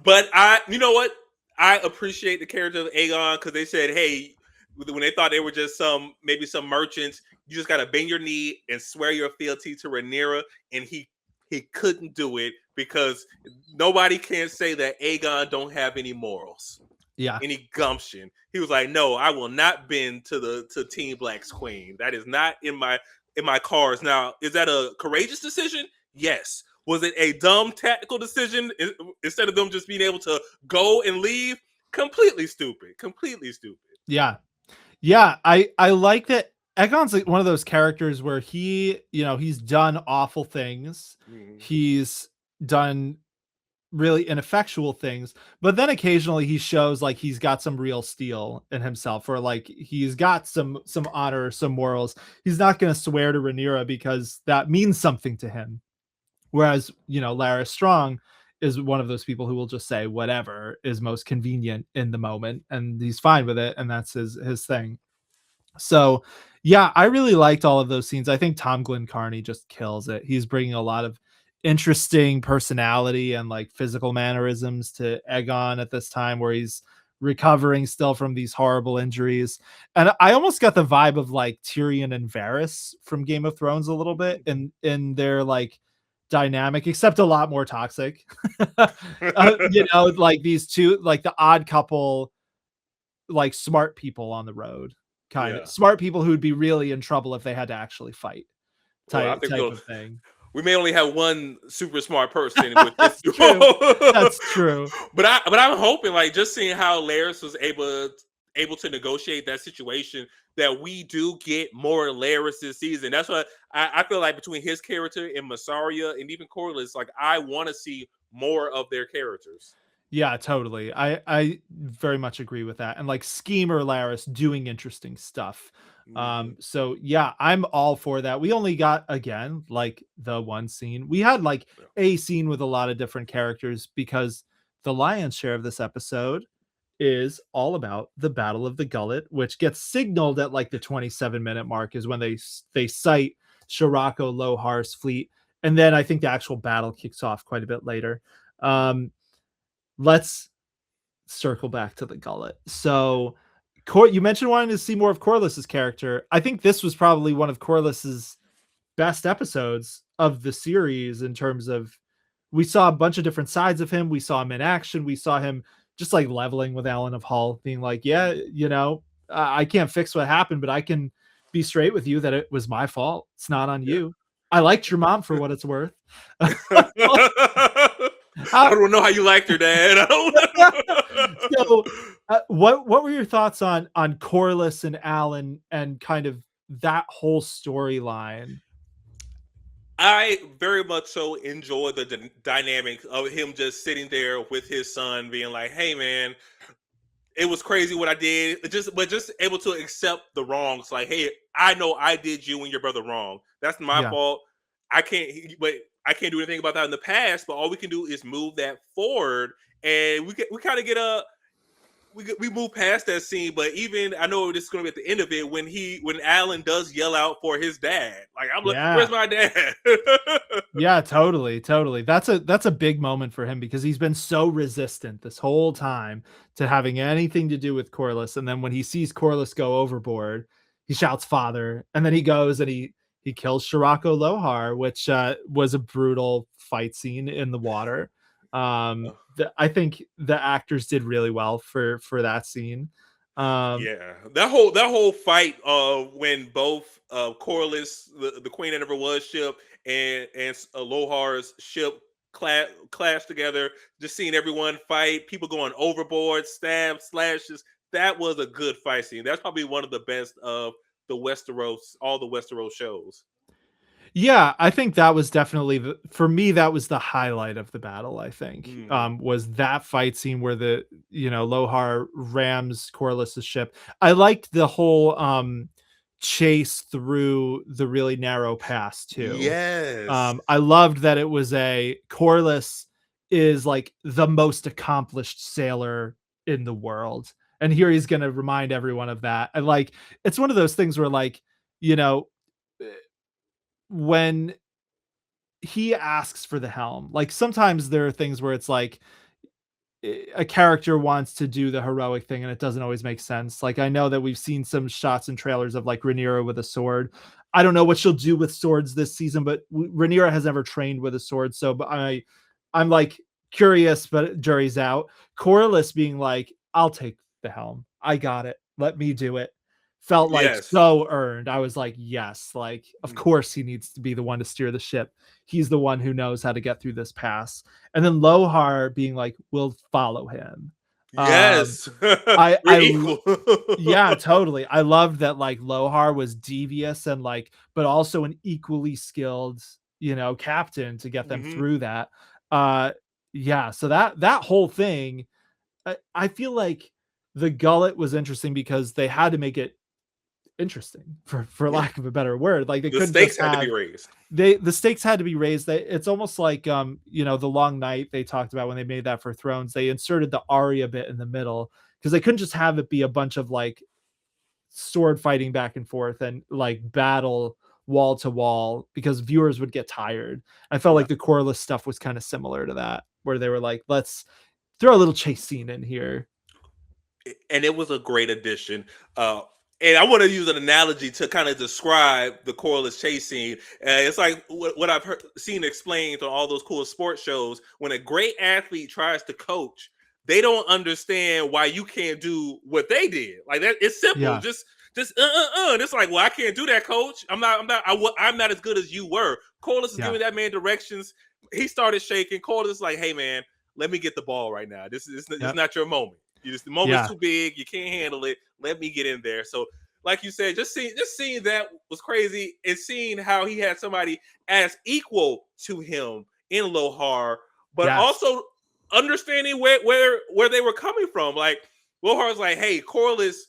But you know what? I appreciate the character of Aegon, because they said, hey, when they thought they were just maybe some merchants, you just got to bend your knee and swear your fealty to Rhaenyra. And he couldn't do it, because nobody can say that Aegon don't have any morals. Yeah. Any gumption. He was like, no, I will not bend to Team Black's queen. That is not in my cards. Now, is that a courageous decision? Yes. Was it a dumb tactical decision instead of them just being able to go and leave? Completely stupid. Yeah. I like that Aegon's like one of those characters where he's done awful things. Mm-hmm. He's done really ineffectual things, but then occasionally he shows like he's got some real steel in himself, or like he's got some honor, some morals. He's not going to swear to Rhaenyra because that means something to him. Whereas, Larys Strong is one of those people who will just say whatever is most convenient in the moment, and he's fine with it, and that's his thing. So, yeah, I really liked all of those scenes. I think Tom Glencarney just kills it. He's bringing a lot of interesting personality and like physical mannerisms to Aegon at this time, where he's recovering still from these horrible injuries. And I almost got the vibe of like Tyrion and Varys from Game of Thrones a little bit in their like dynamic, except a lot more toxic. Like these two, like the odd couple, like smart people on the road, kind of smart people who'd be really in trouble if they had to actually fight, type of thing. We may only have one super smart person with this. That's true. But I'm hoping, like, just seeing how Larys was able to negotiate that situation, that we do get more Larys this season. That's what I feel like between his character and Mysaria and even Corlys. Like, I want to see more of their characters. Yeah, totally. I very much agree with that. And like schemer Larys doing interesting stuff. So yeah, I'm all for that. We only got, again, like the one scene. We had like a scene with a lot of different characters because the lion's share of this episode is all about the Battle of the Gullet, which gets signaled at like the 27-minute mark is when they sight Shirako Lohar's fleet, and then I think the actual battle kicks off quite a bit later. Let's circle back to the Gullet. So, you mentioned wanting to see more of Corliss's character. I think this was probably one of Corliss's best episodes of the series in terms of we saw a bunch of different sides of him. We saw him in action. We saw him just like leveling with Alan of Hull, being like, yeah, I can't fix what happened, but I can be straight with you that it was my fault. It's not on you. I liked your mom for what it's worth. I don't know how you liked her, Dad. So, what were your thoughts on Corlys and Alan and kind of that whole storyline? I very much so enjoy the dynamic of him just sitting there with his son, being like, "Hey, man, it was crazy what I did." But just able to accept the wrongs. Like, "Hey, I know I did you and your brother wrong. That's my Yeah. fault. I can't do anything about that in the past. But all we can do is move that forward, and we kind of get a." We move past that scene, but even I know this is going to be at the end of it when Alan does yell out for his dad, like I'm like, Yeah. "Where's my dad?" Yeah, totally. That's a big moment for him because he's been so resistant this whole time to having anything to do with Corlys. And then when he sees Corlys go overboard, he shouts "father," and then he goes and he kills Shirako Lohar, which was a brutal fight scene in the water. I think the actors did really well for that scene. Yeah, that whole fight when both Corlys, the Queen that never was ship, and Lohar's ship clash together, just seeing everyone fight, people going overboard, stabs, slashes. That was a good fight scene. That's probably one of the best of all the Westeros shows. Yeah, I think that was definitely for me, that was the highlight of the battle, I think, Mm. was that fight scene where Lohar rams Corlys's ship. I liked the whole, chase through the really narrow pass too. Yes. I loved that it was Corlys is like the most accomplished sailor in the world, and here he's gonna remind everyone of that, and, like, it's one of those things where, like, you know, eh, when he asks for the helm. Like sometimes there are things where it's like a character wants to do the heroic thing and it doesn't always make sense. Like I know that we've seen some shots and trailers of like Rhaenyra with a sword. I don't know what she'll do with swords this season, but Rhaenyra has never trained with a sword, so but I'm like curious, but jury's out. Corlys being like, "I'll take the helm. I got it. Let me do it." Felt like Yes. so earned. I was like, yes, like of Mm. course he needs to be the one to steer the ship. He's the one who knows how to get through this pass. And then Lohar being like, "We'll follow him." Um, Yes. I We're I equal. Yeah, totally. I loved that like Lohar was devious and like, but also an equally skilled, captain to get them Hmm. through that. Uh, yeah. So that whole thing, I feel like the Gullet was interesting because they had to make it interesting for Yeah. lack of a better word. Like they The couldn't stakes just had to be have raised. the stakes had to be raised. It's almost like the long night they talked about when they made that for Thrones. They inserted the Arya bit in the middle because they couldn't just have it be a bunch of like sword fighting back and forth and like battle wall to wall because viewers would get tired. I felt Yeah. like the Corlys stuff was kind of similar to that, where they were like, let's throw a little chase scene in here. And it was a great addition. Uh, and I want to use an analogy to kind of describe the Corliss chase scene. It's like what I've seen explained on all those cool sports shows. When a great athlete tries to coach, they don't understand why you can't do what they did. Like that, it's simple. Yeah. Just. And it's like, well, I can't do that, coach. I'm not as good as you were. Corliss is Yeah. giving that man directions. He started shaking. Corliss is like, hey man, let me get the ball right now. This is Yep. not your moment. The moment's Yeah. too big. You can't handle it. Let me get in there. So, like you said, just seeing that was crazy, and seeing how he had somebody as equal to him in Lohar, but Yes. also understanding where they were coming from. Like Lohar's like, hey, Corliss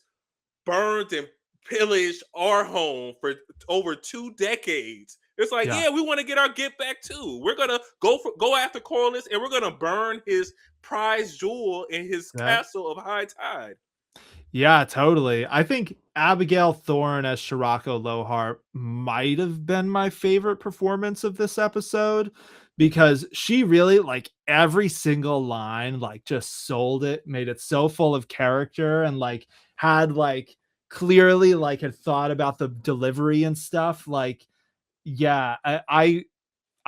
burned and pillaged our home for over 2 decades. It's like, Yeah. yeah, we want to get our get back too. We're gonna go after Corlys, and we're gonna burn his prize jewel in his Yep. castle of High Tide. Yeah, totally. I think Abigail Thorne as Shirako Lohar might have been my favorite performance of this episode because she really like every single line like just sold it, made it so full of character and like had like clearly like had thought about the delivery and stuff. Like, yeah, I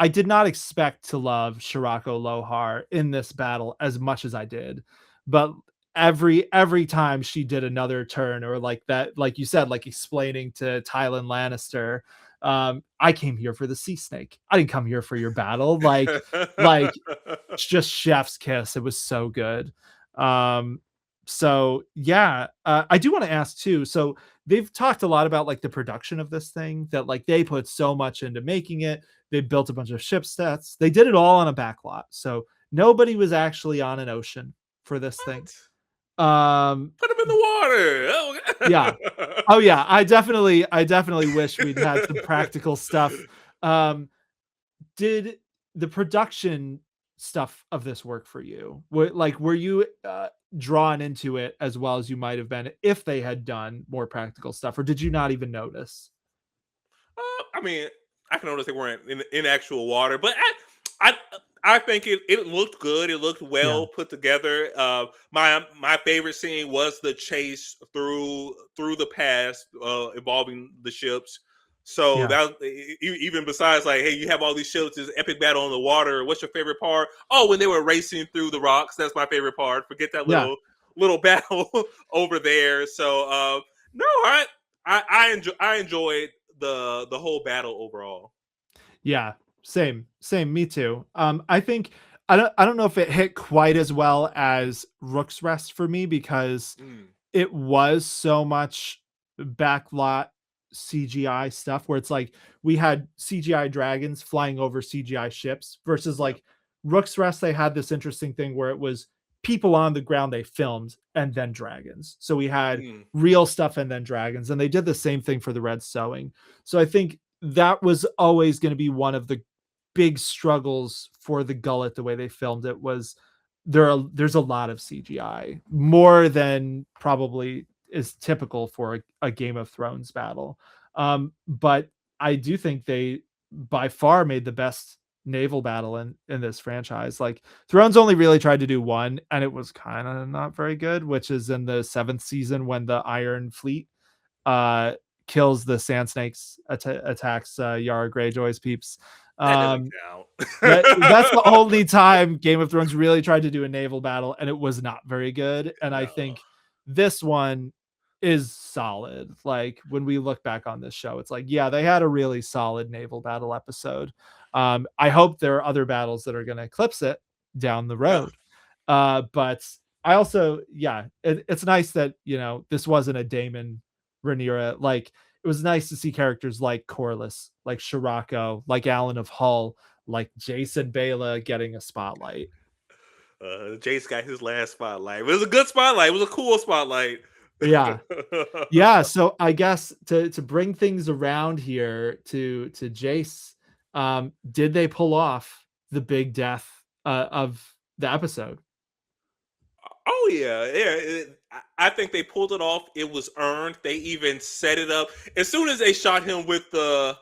did not expect to love Shirako Lohar in this battle as much as I did, but every time she did another turn or like that, like you said, like explaining to Tywin Lannister, I came here for the sea snake. I didn't come here for your battle. Like it's just chef's kiss. It was so good. Um, so yeah, I do want to ask too. So they've talked a lot about like the production of this thing that like they put so much into making it. They built a bunch of ship sets. They did it all on a backlot. So nobody was actually on an ocean for this thing. What? Um, Put him in the water. yeah. Oh. Oh yeah. I definitely wish we'd had some practical stuff. Um, did the production stuff of this work for you? Were you drawn into it as well as you might have been if they had done more practical stuff, or did you not even notice? I mean, I can notice they weren't in actual water, but I, I think it looked good. It looked Yeah, well put together. My favorite scene was the chase through the past, involving the ships. So yeah, that even besides like, hey, you have all these ships, this epic battle on the water. What's your favorite part? Oh, when they were racing through the rocks, that's my favorite part. Forget that yeah, little battle over there. So no, I enjoyed the whole battle overall. yeah. Same. Me too. I think I don't know if it hit quite as well as Rook's Rest for me because Mm, it was so much backlot CGI stuff where it's like we had CGI dragons flying over CGI ships versus yep. like Rook's Rest. They had this interesting thing where it was people on the ground they filmed and then dragons. So we had Mm, real stuff and then dragons, and they did the same thing for the Red Sewing. So I think that was always going to be one of the big struggles for the Gullet. The way they filmed it was there's a lot of CGI, more than probably is typical for a Game of Thrones battle. But I do think they by far made the best naval battle in this franchise. Like Thrones only really tried to do one, and it was kind of not very good, which is in the seventh season when the Iron Fleet uh kills the Sand Snakes, attacks Yara Greyjoy's peeps. that doesn't Um, that's the count. only time Game of Thrones really tried to do a naval battle, and it was not very good. And I No. think this one is solid. Like when we look back on this show, it's like, yeah, they had a really solid naval battle episode. I hope there are other battles that are going to eclipse it down the Yeah. road. But I also, yeah, it's nice that this wasn't a Daemon Rhaenyra. Like it was nice to see characters like Corlys, like Shirako, like Alan of Hull, like Jason Bela getting a spotlight. Jace got his last spotlight. It was a good spotlight. It was a cool spotlight. Yeah. Yeah, so I guess to bring things around here to Jace, did they pull off the big death of the episode? Oh yeah, yeah. I think they pulled it off. It was earned. They even set it up as soon as they shot him with the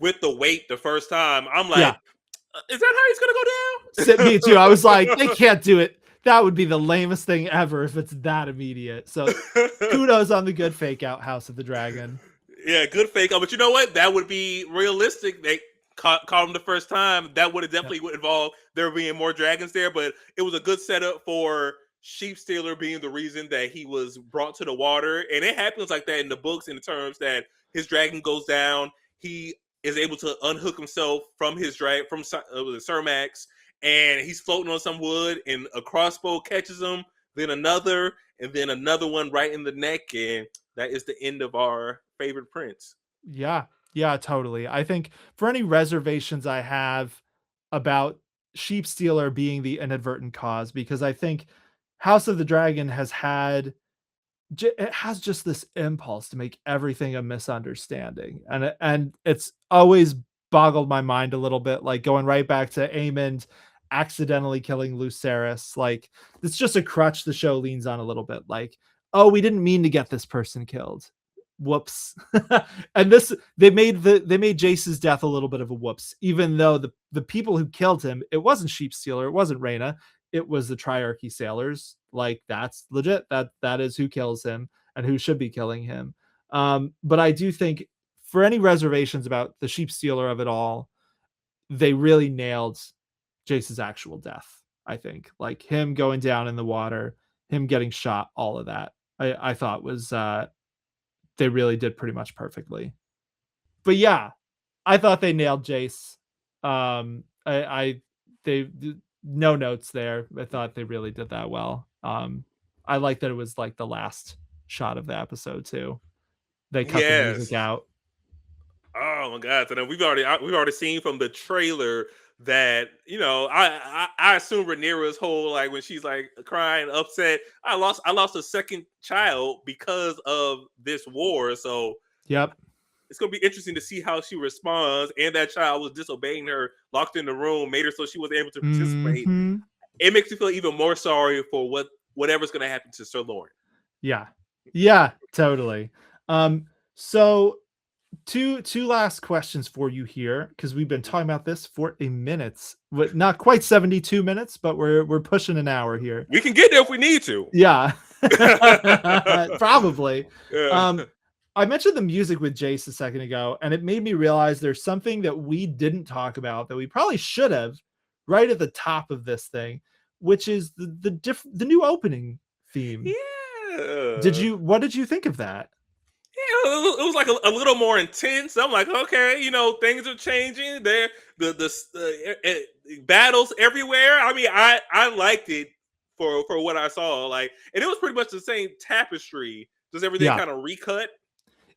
weight the first time. I'm like, Yeah, is that how he's me too. I was like, they gonna go can't do it. That would be the lamest thing ever if it's that immediate. So down? kudos on the good fake out House of the Dragon. Yeah, good fake. But you know what? That would be realistic. They caught him the first time. That would have Yep. definitely would involve there being more dragons there. But it was a good setup for Sheepstealer being the reason that he was brought to the water. And it happens like that in the books in the terms that his dragon goes down. He is able to unhook himself from his drag from the Cermax, and he's floating on some wood, and a crossbow catches him. Then another, and then another one right in the neck, and that is the end of our favorite prince. Yeah. Yeah, totally. I think for any reservations I have about Sheep Stealer being the inadvertent cause, because I think House of the Dragon it has just this impulse to make everything a misunderstanding, and it's always boggled my mind a little bit, like going right back to Aemond accidentally killing Lucerys. Like it's just a crutch the show leans on a little bit. Like, oh, we didn't mean to get this person killed. Whoops. And this they made Jace's death a little bit of a whoops, even though the people who killed him, it wasn't Sheepstealer, it wasn't Rhaenyra, it was the Triarchy sailors. Like that's legit. That is who kills him and who should be killing him. But I do think for any reservations about the Sheepstealer of it all, they really nailed Jace's actual death. I think like him going down in the water, him getting shot, all of that. I thought was they really did pretty much perfectly. But yeah, I thought they nailed Jace. I they no notes there. I thought they really did that well. I like that it was like the last shot of the episode too. They cut the music Yes. out. Oh my god! So then we've already seen from the trailer that I assume Rhaenyra's whole like when she's like crying, upset. I lost a second child because of this war. So Yep. it's gonna be interesting to see how she responds. And that child was disobeying her, locked in the room, made her so she wasn't able to participate. Mhm. It makes me feel even more sorry for whatever's gonna happen to Sir Lauren. Yeah. Yeah, totally. So two last questions for you here because we've been talking about this for a minute. Not quite 72 minutes, but we're pushing an hour here. We can get there if we need to. Yeah. Probably. Yeah. I mentioned the music with Jace a second ago, and it made me realize there's something that we didn't talk about that we probably should have right at the top of this thing, which is the new opening theme. Yeah. What did you think of that? Yeah, it was like a little more intense. I'm like, okay, things are changing. There, battles everywhere. I mean, I liked it for what I saw. Like, and it was pretty much the same tapestry, just everything Yeah. kind of recut.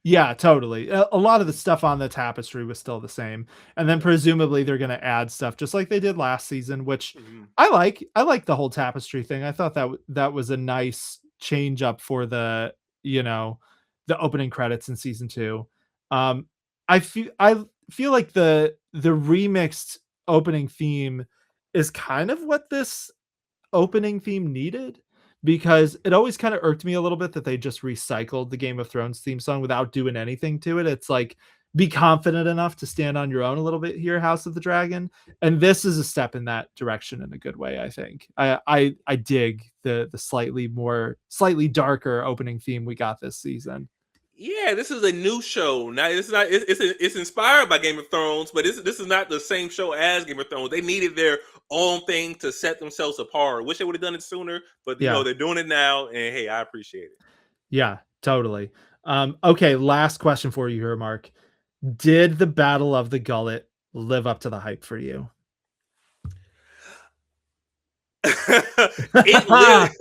Yeah, totally. A lot of the stuff on the tapestry was still the same. And then presumably they're going to add stuff just like they did last season, which Mhm. I like. I like the whole tapestry thing. I thought that was a nice change up for you know, the opening credits in season 2. Um I feel like the remixed opening theme is kind of what this opening theme needed, because it always kind of irked me a little bit that they just recycled the Game of Thrones theme song without doing anything to it. It's like, be confident enough to stand on your own a little bit here, House of the Dragon. And this is a step in that direction in a good way, I think. I dig the slightly darker opening theme we got this season. Yeah, this is a new show. Now, it's not. It's inspired by Game of Thrones, but this is not the same show as Game of Thrones. They needed their own thing to set themselves apart. Wish they would have done it sooner, but Yeah. they're doing it now, and hey, I appreciate it. Yeah, totally. Okay, last question for you here, Mark. Did the Battle of the Gullet live up to the hype for you? It lit.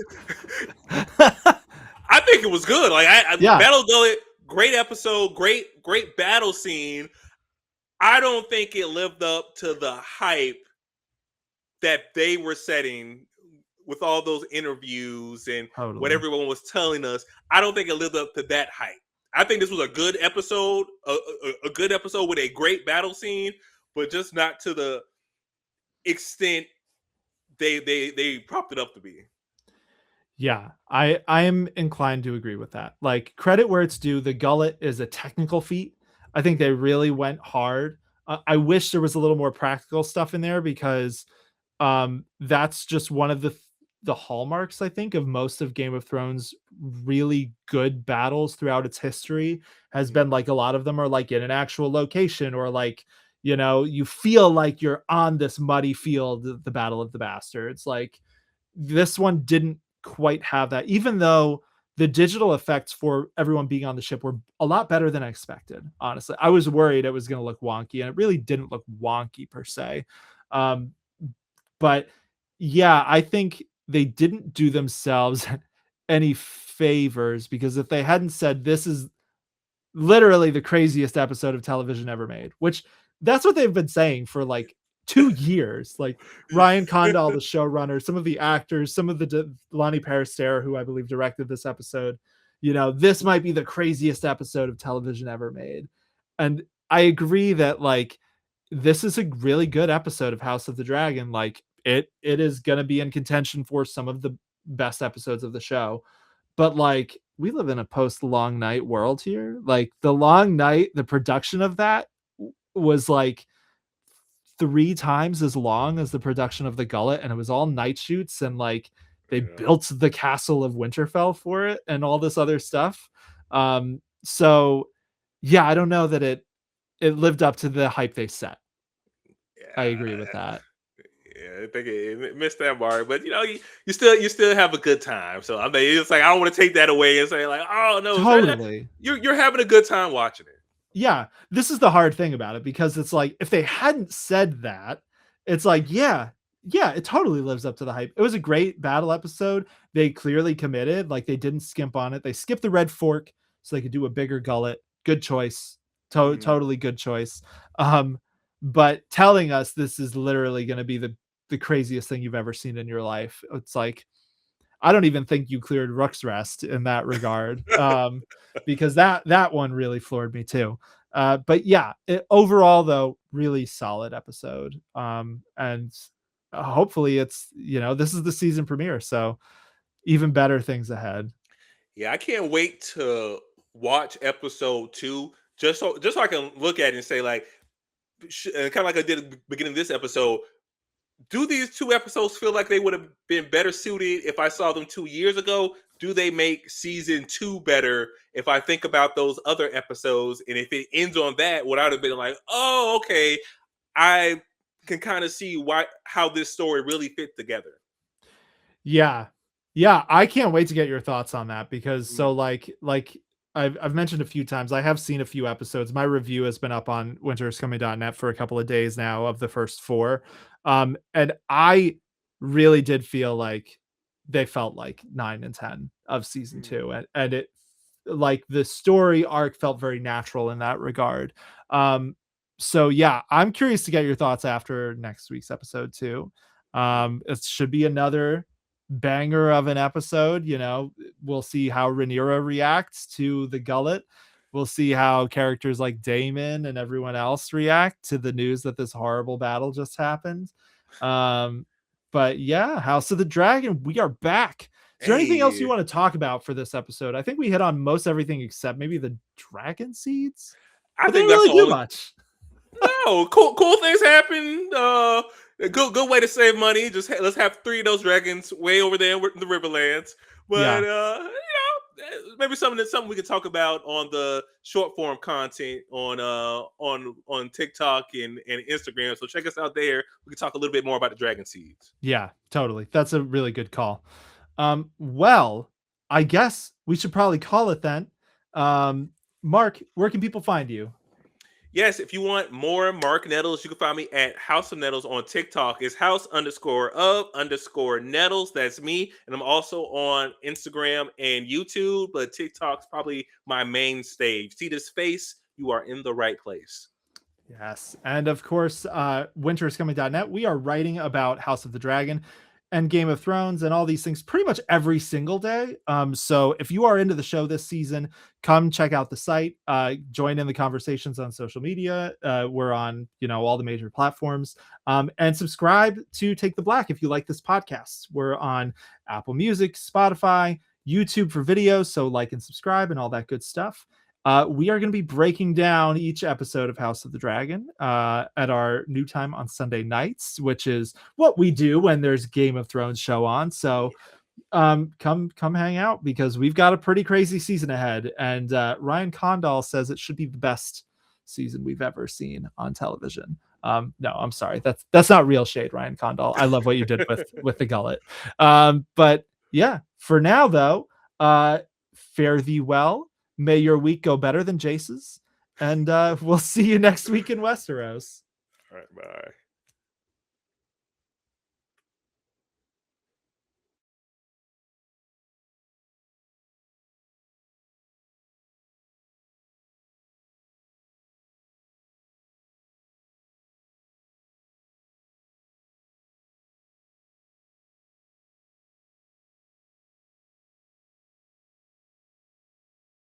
I think it was good. Like Yeah. Battle Gullet, great episode, great battle scene. I don't think it lived up to the hype that they were setting with all those interviews and what Totally. everyone was telling us. I don't think it lived up to that hype. I think this was a good episode, a good episode with a great battle scene, but just not to the extent they propped it up to be. Yeah, I'm inclined to agree with that. Like, credit where it's due, the Gullet is a technical feat. I think they really went hard. I wish there was a little more practical stuff in there because that's just one of the hallmarks, I think, of most of Game of Thrones really good battles throughout its history has been like a lot of them are like in an actual location, or like, you feel like you're on this muddy field, the Battle of the Bastards. Like, this one didn't quite have that, even though the digital effects for everyone being on the ship were a lot better than I expected. Honestly, I was worried it was going to look wonky, and it really didn't look wonky per se. Um, but yeah, I think they didn't do themselves any favors, because if they hadn't said this is literally the craziest episode of television ever made, which that's what they've been saying for like 2 years. Like Ryan Condal, the showrunner, some of the actors, some of the Lonnie Parastera, who I believe directed this episode, this might be the craziest episode of television ever made. And I agree that like this is a really good episode of House of the Dragon. Like it is going to be in contention for some of the best episodes of the show. But like we live in a post Long Night world here. Like the Long Night, the production of that was like 3 times as long as the production of the Gullet, and it was all night shoots, and like they Yeah. built the castle of Winterfell for it and all this other stuff. So yeah, I don't know that it lived up to the hype they set. I agree with Yeah. that. Yeah, I think it missed that mark, but you still have a good time. So I mean, it's like I don't want to take that away and say like, oh no, Totally. you're having a good time watching it. Yeah, this is the hard thing about it, because it's like if they hadn't said that, it's like, yeah, it totally lives up to the hype. It was a great battle episode. They clearly committed, like they didn't skimp on it. They skipped the red fork so they could do a bigger gullet. Good choice. Mhm. Totally good choice. Um, but telling us this is literally going to be the craziest thing you've ever seen in your life. It's like I don't even think you cleared Rook's Rest in that regard, because that one really floored me too. But yeah, overall though, really solid episode. And hopefully it's this is the season premiere, so even better things ahead. Yeah, I can't wait to watch episode 2 just so I can look at it and say like kind of like I did at the beginning of this episode. Do these 2 episodes feel like they would have been better suited if I saw them 2 years ago? Do they make season 2 better if I think about those other episodes? And if it ends on that, what I'd have been like, oh, okay, I can kind of see how this story really fit together. Yeah. Yeah, I can't wait to get your thoughts on that, because Mm, so like I've mentioned a few times, I have seen a few episodes. My review has been up on winteriscoming.net for a couple of days now of the first 4. And I really did feel like they felt like 9 and 10 of season mm. 2, and it like the story arc felt very natural in that regard. So yeah, I'm curious to get your thoughts after next week's episode too. It should be another banger of an episode. We'll see how Rhaenyra reacts to the Gullet. We'll see how characters like Daemon and everyone else react to the news that this horrible battle just happened. Um, but yeah, House of the Dragon, we are back. Is there anything else you Hey, want to talk about for this episode? I think we hit on most everything except maybe the dragon seeds, I but they think didn't that's really the do only. much. No, cool things happen. A good way to save money. Just let's have 3 of those dragons way over there in the Riverlands. But Yeah. maybe something we could talk about on the short form content on TikTok and Instagram. So check us out there. We can talk a little bit more about the dragon seeds. Yeah, totally. That's a really good call. Well, I guess we should probably call it then. Um, Mark, where can people find you? Yes, if you want more Marq Nettles, you can find me at House of Nettles on TikTok. It's house_of_Nettles. That's me. And I'm also on Instagram and YouTube, but TikTok's probably my main stage. See this face? You are in the right place. Yes. And of course, winteriscoming.net. We are writing about House of the Dragon and Game of Thrones and all these things pretty much every single day. So if you are into the show this season, come check out the site, join in the conversations on social media. We're on, all the major platforms, and subscribe to Take the Black if you like this podcast. We're on Apple Music, Spotify, YouTube for videos. So like and subscribe and all that good stuff. We are going to be breaking down each episode of House of the Dragon at our new time on Sunday nights, which is what we do when there's Game of Thrones show on. So come hang out, because we've got a pretty crazy season ahead, and Ryan Condal says it should be the best season we've ever seen on television. No, I'm sorry, that's not real shade, Ryan Condal. I love what you did with the Gullet. But yeah, for now though, fare thee well. May your week go better than Jace's, and we'll see you next week in Westeros. All right, bye.